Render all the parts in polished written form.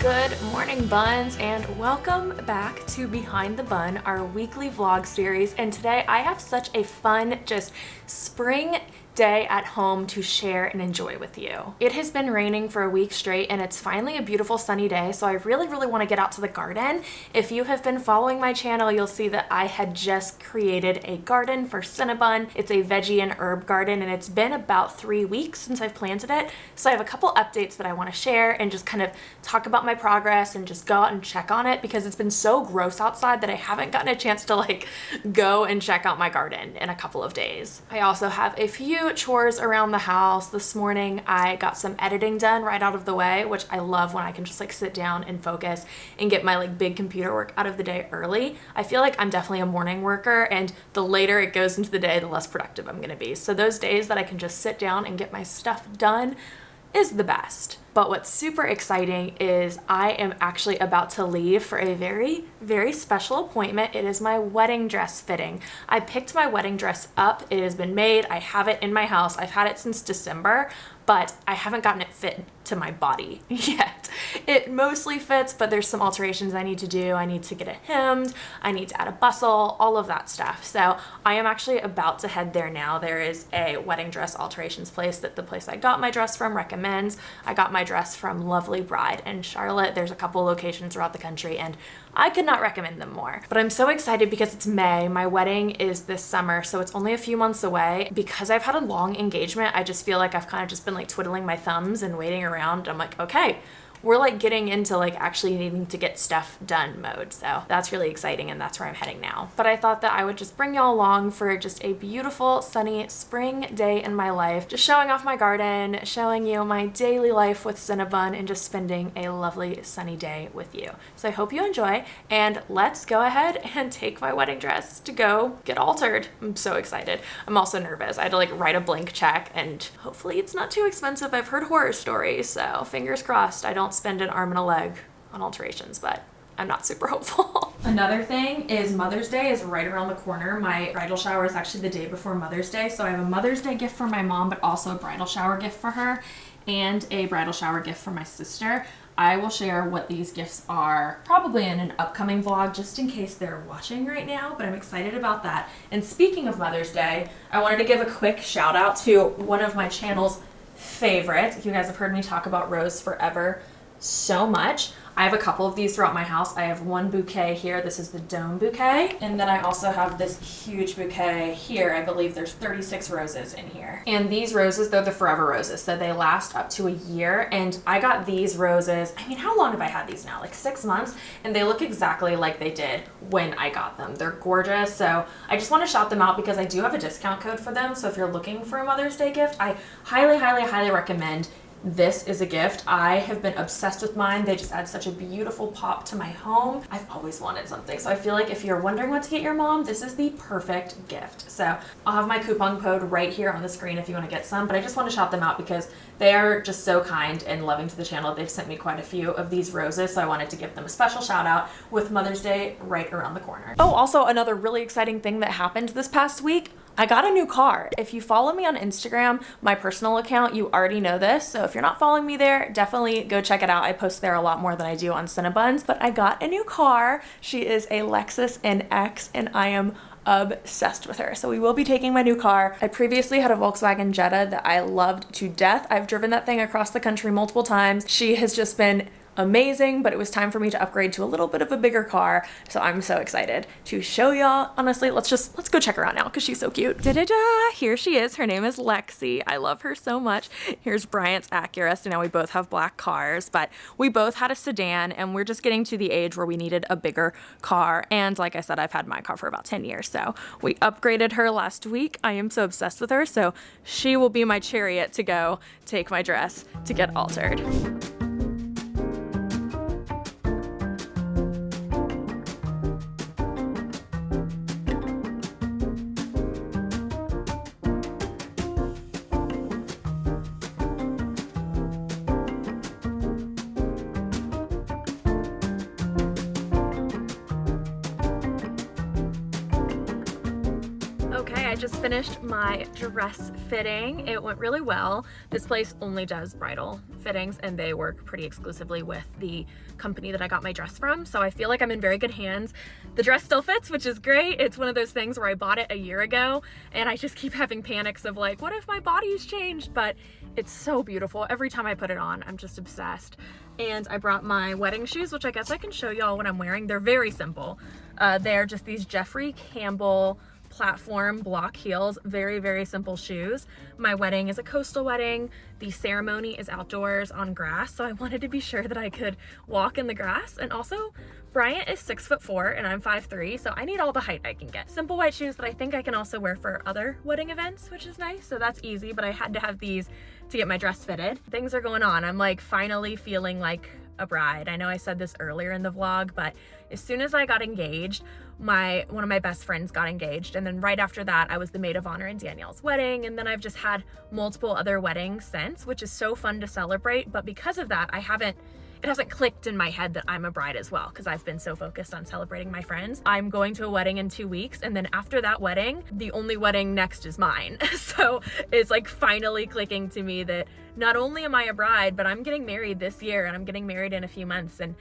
Good morning, Buns, and welcome back to Behind the Bun, our weekly vlog series. And today I have such a fun, just spring day at home to share and enjoy with you. It has been raining for a week straight and it's finally a beautiful sunny day, so I really want to get out to the garden. If you have been following my channel, you'll see that I had just created a garden for Cinnabun. It's a veggie and herb garden and it's been about 3 weeks since I've planted it. So I have a couple updates that I want to share and just kind of talk about my progress and just go out and check on it because it's been so gross outside that I haven't gotten a chance to like go and check out my garden in a couple of days. I also have a few chores around the house. This morning I got some editing done right out of the way, which I love when I can just like sit down and focus and get my like big computer work out of the day early. I feel like I'm definitely a morning worker and the later it goes into the day, the less productive I'm gonna be. So those days that I can just sit down and get my stuff done is the best. But what's super exciting is I am actually about to leave for a very special appointment. It is my wedding dress fitting. I picked my wedding dress up. It has been made. I have it in my house. I've had it since December, but I haven't gotten it fit to my body yet. It mostly fits, but there's some alterations I need to do. I need to get it hemmed. I need to add a bustle, all of that stuff. So I am actually about to head there now. There is a wedding dress alterations place that the place I got my dress from recommends. I got my dress from Lovely Bride in Charlotte. There's a couple locations throughout the country and I could not recommend them more. But I'm so excited because it's May. My wedding is this summer, so it's only a few months away. Because I've had a long engagement, I just feel like I've kind of just been like twiddling my thumbs and waiting around. I'm like, okay, we're like getting into like actually needing to get stuff done mode. So that's really exciting and that's where I'm heading now. But I thought that I would just bring y'all along for just a beautiful sunny spring day in my life. Just showing off my garden, showing you my daily life with Cinnabun and just spending a lovely sunny day with you. So I hope you enjoy and let's go ahead and take my wedding dress to go get altered. I'm so excited. I'm also nervous. I had to like write a blank check and hopefully it's not too expensive. I've heard horror stories, so fingers crossed I don't spend an arm and a leg on alterations, but I'm not super hopeful. Another thing is Mother's Day is right around the corner. My bridal shower is actually the day before Mother's Day, so I have a Mother's Day gift for my mom, but also a bridal shower gift for her and a bridal shower gift for my sister. I will share what these gifts are probably in an upcoming vlog just in case they're watching right now, but I'm excited about that. And speaking of Mother's Day, I wanted to give a quick shout out to one of my channel's favorites. You guys have heard me talk about Rose Forever so much. I have a couple of these throughout my house. I have one bouquet here. This is the dome bouquet. And then I also have this huge bouquet here. I believe there's 36 roses in here. And these roses, they're the forever roses. So they last up to a year. And I got these roses, I mean, how long have I had these now? Like 6 months? And they look exactly like they did when I got them. They're gorgeous. So I just want to shout them out because I do have a discount code for them. So if you're looking for a Mother's Day gift, I highly recommend this is a gift. I have been obsessed with mine. They just add such a beautiful pop to my home. I've always wanted something. So I feel like if you're wondering what to get your mom, this is the perfect gift. So I'll have my coupon code right here on the screen if you want to get some, but I just want to shout them out because they are just so kind and loving to the channel. They've sent me quite a few of these roses, so I wanted to give them a special shout out with Mother's Day right around the corner. Oh, also another really exciting thing that happened this past week. I got a new car. If you follow me on Instagram, my personal account, you already know this. So if you're not following me there, definitely go check it out. I post there a lot more than I do on Cinnabuns, but I got a new car. She is a Lexus NX and I am obsessed with her. So we will be taking my new car. I previously had a Volkswagen Jetta that I loved to death. I've driven that thing across the country multiple times. She has just been amazing, but it was time for me to upgrade to a little bit of a bigger car. So I'm so excited to show y'all. Honestly, let's go check her out now because she's so cute. Da-da-da! Here she is. Her name is Lexi. I love her so much. Here's Bryant's Acura. So now we both have black cars, but we both had a sedan and we're just getting to the age where we needed a bigger car. And like I said, I've had my car for about 10 years. So we upgraded her last week. I am so obsessed with her. So she will be my chariot to go take my dress to get altered. Okay, I just finished my dress fitting. It went really well. This place only does bridal fittings and they work pretty exclusively with the company that I got my dress from. So I feel like I'm in very good hands. The dress still fits, which is great. It's one of those things where I bought it a year ago and I just keep having panics of like, what if my body's changed? But it's so beautiful. Every time I put it on, I'm just obsessed. And I brought my wedding shoes, which I guess I can show y'all what I'm wearing. They're very simple. They're just these Jeffrey Campbell platform block heels, very, very simple shoes. My wedding is a coastal wedding. The ceremony is outdoors on grass, so I wanted to be sure that I could walk in the grass. And also, Bryant is 6'4" and I'm 5'3", so I need all the height I can get. Simple white shoes that I think I can also wear for other wedding events, which is nice, so that's easy, but I had to have these to get my dress fitted. Things are going on. I'm like finally feeling like a bride. I know I said this earlier in the vlog, but as soon as I got engaged, one of my best friends got engaged, and then right after that I was the maid of honor in Danielle's wedding, and then I've just had multiple other weddings since, which is so fun to celebrate. But because of that, it hasn't clicked in my head that I'm a bride as well, because I've been so focused on celebrating my friends. I'm going to a wedding in 2 weeks, and then after that wedding, the only wedding next is mine. So it's like finally clicking to me that not only am I a bride, but I'm getting married this year, and I'm getting married in a few months, and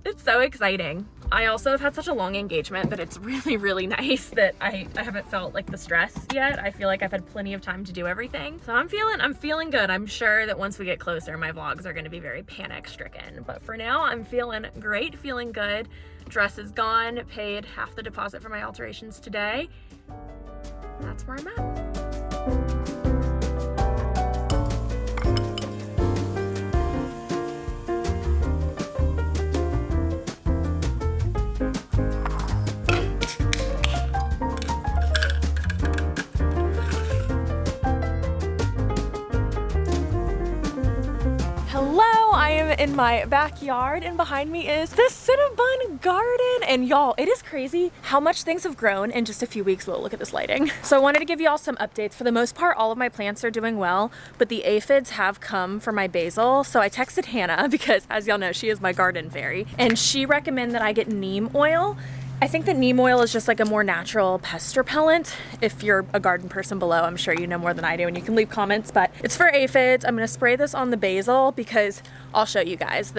it's so exciting. I also have had such a long engagement that it's really, really nice that I haven't felt like the stress yet. I feel like I've had plenty of time to do everything. So I'm feeling good. I'm sure that once we get closer, my vlogs are gonna be very panic stricken. But for now, I'm feeling great, feeling good. Dress is gone, paid half the deposit for my alterations today. And that's where I'm at. In my backyard, and behind me is the Cinnabun garden. And y'all, it is crazy how much things have grown in just a few weeks. Well, look at this lighting. So I wanted to give you all some updates. For the most part, all of my plants are doing well, but the aphids have come for my basil. So I texted Hannah because, as y'all know, she is my garden fairy, and she recommended that I get neem oil. I think that neem oil is just like a more natural pest repellent. If you're a garden person below, I'm sure you know more than I do, and you can leave comments, but it's for aphids. I'm gonna spray this on the basil because I'll show you guys.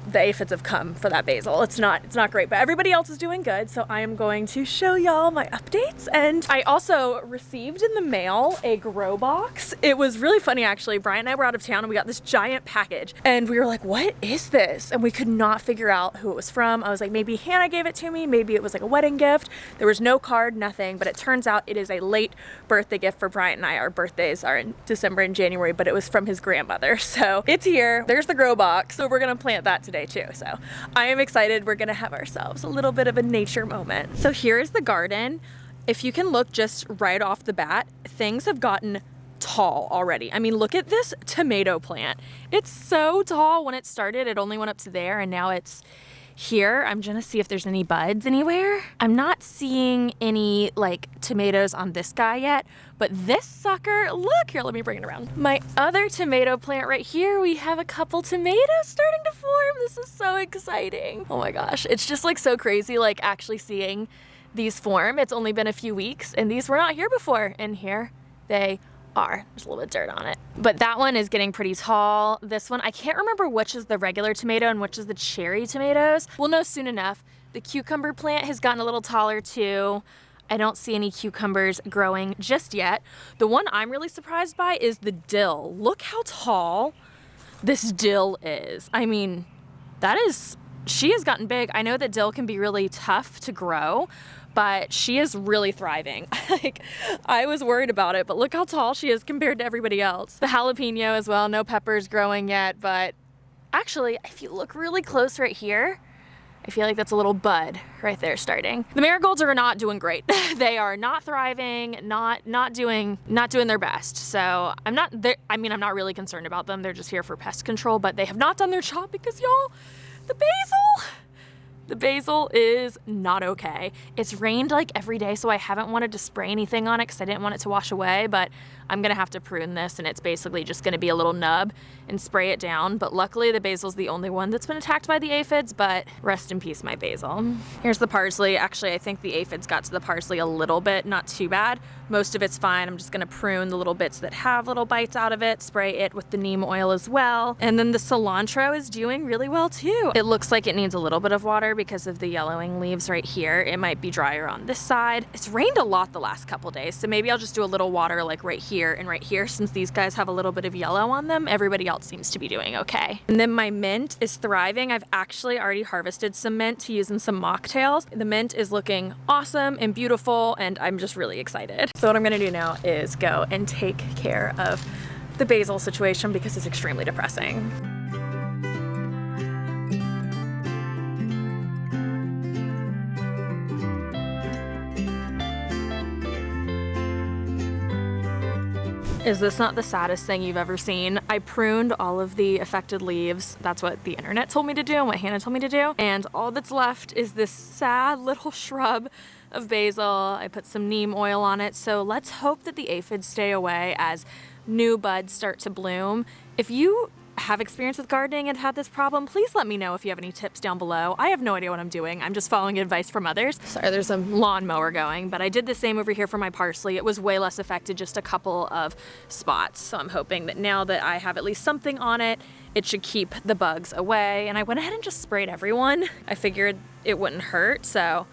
The aphids have come for that basil. It's not great, but everybody else is doing good. So I am going to show y'all my updates. And I also received in the mail a grow box. It was really funny, actually. Brian and I were out of town and we got this giant package and we were like, what is this? And we could not figure out who it was from. I was like, maybe Hannah gave it to me. Maybe it was like a wedding gift. There was no card, nothing, but it turns out it is a late birthday gift for Brian and I. Our birthdays are in December and January, but it was from his grandmother. So it's here. There's the grow box. So we're gonna plant that today too. So I am excited. We're gonna have ourselves a little bit of a nature moment. So here is the garden. If you can look just right off the bat, things have gotten tall already. I mean, look at this tomato plant. It's so tall. When it started, it only went up to there, and now it's here. I'm gonna see if there's any buds anywhere. I'm not seeing any like tomatoes on this guy yet, but this sucker, look here, let me bring it around. My other tomato plant right here, we have a couple tomatoes starting to form. This is so exciting. Oh my gosh, it's just like so crazy, like actually seeing these form. It's only been a few weeks and these were not here before, and here they are. There's a little bit of dirt on it. But that one is getting pretty tall. This one, I can't remember which is the regular tomato and which is the cherry tomatoes. We'll know soon enough. The cucumber plant has gotten a little taller too. I don't see any cucumbers growing just yet. The one I'm really surprised by is the dill. Look how tall this dill is. I mean, she has gotten big. I know that dill can be really tough to grow, but she is really thriving. Like, I was worried about it, but look how tall she is compared to everybody else. The jalapeno as well, no peppers growing yet, but actually, if you look really close right here, I feel like that's a little bud right there starting. The marigolds are not doing great. They are not thriving, not doing their best. So I'm not really concerned about them. They're just here for pest control, but they have not done their job because y'all, the The basil is not okay. It's rained like every day, so I haven't wanted to spray anything on it because I didn't want it to wash away, but I'm gonna have to prune this and it's basically just gonna be a little nub and spray it down. But luckily the basil's the only one that's been attacked by the aphids, but rest in peace, my basil. Here's the parsley. Actually, I think the aphids got to the parsley a little bit, not too bad. Most of it's fine. I'm just gonna prune the little bits that have little bites out of it, spray it with the neem oil as well. And then the cilantro is doing really well too. It looks like it needs a little bit of water because of the yellowing leaves right here. It might be drier on this side. It's rained a lot the last couple days, so maybe I'll just do a little water like right here and right here. Since these guys have a little bit of yellow on them, everybody else seems to be doing okay. And then my mint is thriving. I've actually already harvested some mint to use in some mocktails. The mint is looking awesome and beautiful, and I'm just really excited. So what I'm gonna do now is go and take care of the basil situation because it's extremely depressing. Is this not the saddest thing you've ever seen? I pruned all of the affected leaves. That's what the internet told me to do and what Hannah told me to do. And all that's left is this sad little shrub of basil. I put some neem oil on it. So let's hope that the aphids stay away as new buds start to bloom. If you have experience with gardening and had this problem, please let me know if you have any tips down below. I have no idea what I'm doing. I'm just following advice from others. Sorry, there's a lawnmower going, but I did the same over here for my parsley. It was way less affected, just a couple of spots. So I'm hoping that now that I have at least something on it, it should keep the bugs away. And I went ahead and just sprayed everyone. I figured it wouldn't hurt, so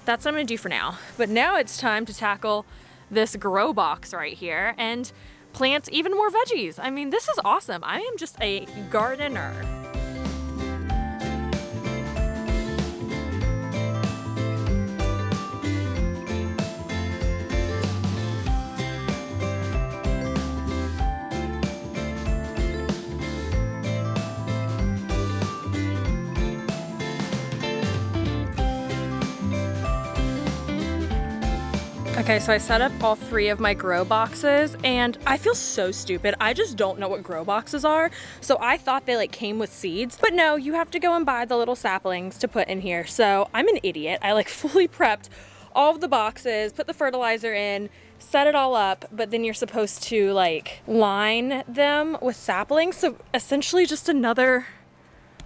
that's what I'm gonna do for now. But now it's time to tackle this grow box right here and plant even more veggies. I mean, this is awesome. I am just a gardener. Okay, so I set up all 3 of my grow boxes and I feel so stupid. I just don't know what grow boxes are. So I thought they like came with seeds, but no, you have to go and buy the little saplings to put in here. So I'm an idiot. I like fully prepped all of the boxes, put the fertilizer in, set it all up, but then you're supposed to like line them with saplings. So essentially just another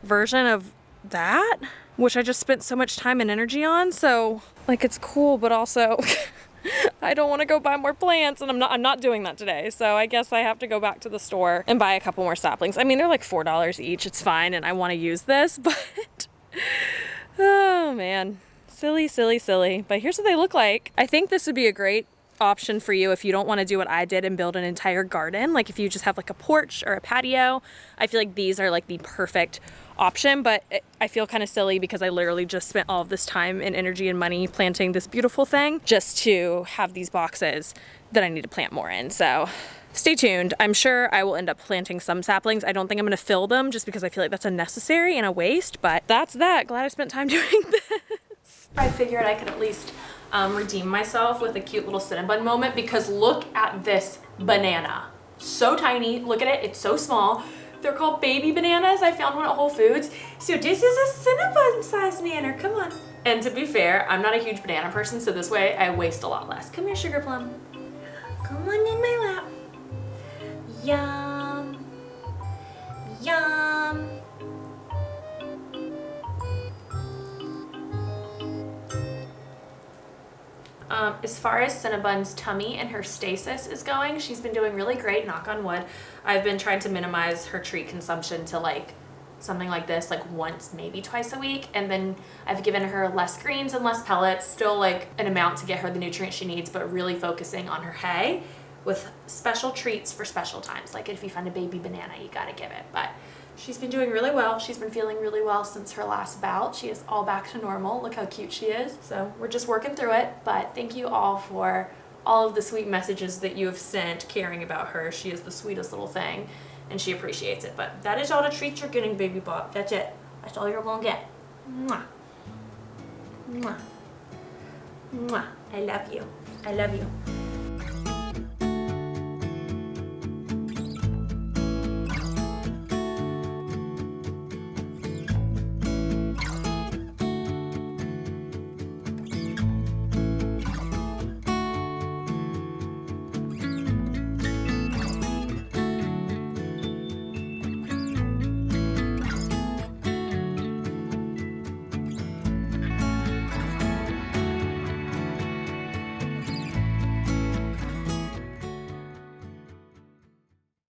version of that, which I just spent so much time and energy on. So like it's cool, but also I don't want to go buy more plants, and I'm not doing that today. So I guess I have to go back to the store and buy a couple more saplings. I mean, they're like $4 each. It's fine, and I want to use this, but oh man, silly, silly, silly. But here's what they look like. I think this would be a great option for you if you don't want to do what I did and build an entire garden. Like if you just have like a porch or a patio, I feel like these are like the perfect option, but I feel kind of silly because I literally just spent all of this time and energy and money planting this beautiful thing just to have these boxes that I need to plant more in. So stay tuned. I'm sure I will end up planting some saplings. I don't think I'm going to fill them just because I feel like that's unnecessary and a waste, but that's that. Glad I spent time doing this. I figured I could at least redeem myself with a cute little Cinnabun moment because look at this banana. So tiny. Look at it. It's so small. They're called baby bananas. I found one at Whole Foods. So this is a Cinnabun size banana. Come on. And to be fair, I'm not a huge banana person, so this way I waste a lot less. Come here, sugar plum. Come on in my lap. Yum. Yum. As far as Cinnabun's tummy and her stasis is going, she's been doing really great, knock on wood. I've been trying to minimize her treat consumption to like something like this, like once, maybe twice a week. And then I've given her less greens and less pellets, still like an amount to get her the nutrients she needs, but really focusing on her hay with special treats for special times. Like if you find a baby banana, you gotta give it. But she's been doing really well. She's been feeling really well since her last bout. She is all back to normal. Look how cute she is. So we're just working through it. But thank you all for all of the sweet messages that you have sent caring about her. She is the sweetest little thing and she appreciates it. But that is all the treats you're getting, baby Bob. That's it. That's all you're gonna get. Mwah. Mwah. Mwah. I love you. I love you.